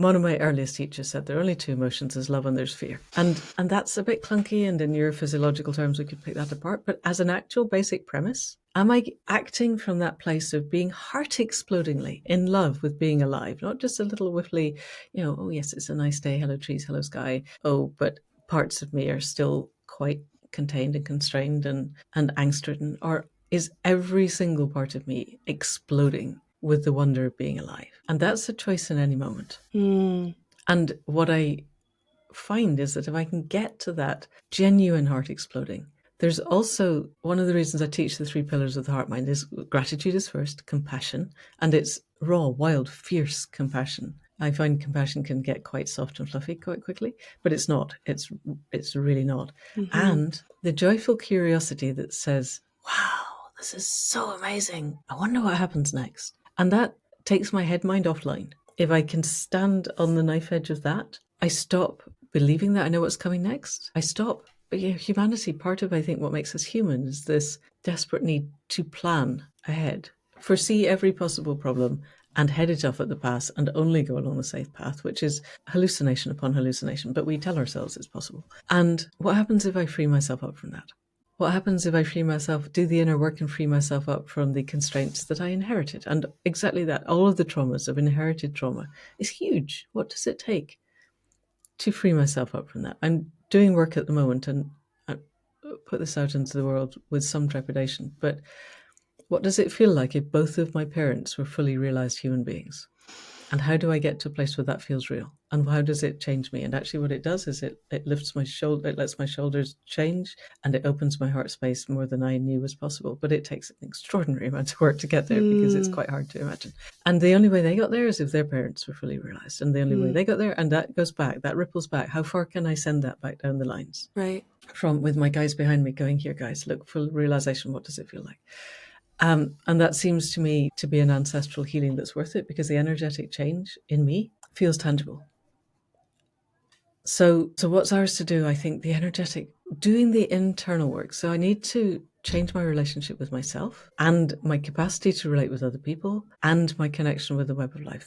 One of my earliest teachers said there are only two emotions: there's love and there's fear. And that's a bit clunky, and in neurophysiological terms we could pick that apart. But as an actual basic premise, am I acting from that place of being heart explodingly in love with being alive? Not just a little whiffly, oh yes, it's a nice day, hello trees, hello sky. Oh, but parts of me are still quite contained and constrained and angst-ridden. Or is every single part of me exploding with the wonder of being alive? And that's a choice in any moment. And what I find is that if I can get to that genuine heart exploding, there's also one of the reasons I teach the 3 pillars of the heart mind is gratitude is first, compassion, and it's raw, wild, fierce compassion. I find compassion can get quite soft and fluffy quite quickly, but it's not. It's really not. And the joyful curiosity that says, wow, this is so amazing. I wonder what happens next. And that takes my head mind offline. If I can stand on the knife edge of that, I stop believing that I know what's coming next. I stop. But humanity, part of, I think, what makes us human is this desperate need to plan ahead, foresee every possible problem and head it off at the pass and only go along the safe path, which is hallucination upon hallucination. But we tell ourselves it's possible. And what happens if I free myself up from that? What happens if I free myself, do the inner work and free myself up from the constraints that I inherited? And exactly that, all of the traumas of inherited trauma is huge. What does it take to free myself up from that? I'm doing work at the moment, and I put this out into the world with some trepidation, but what does it feel like if both of my parents were fully realized human beings? And how do I get to a place where that feels real? And how does it change me? And actually what it does is it lifts my shoulder, it lets my shoulders change, and it opens my heart space more than I knew was possible. But it takes an extraordinary amount of work to get there because it's quite hard to imagine. And the only way they got there is if their parents were fully realized. And the only way they got there, and that goes back, that ripples back. How far can I send that back down the lines? Right. From with my guys behind me going, here guys, look, full realization, what does it feel like? And that seems to me to be an ancestral healing that's worth it, because the energetic change in me feels tangible. So what's ours to do? I think the energetic, doing the internal work. So I need to change my relationship with myself and my capacity to relate with other people and my connection with the web of life.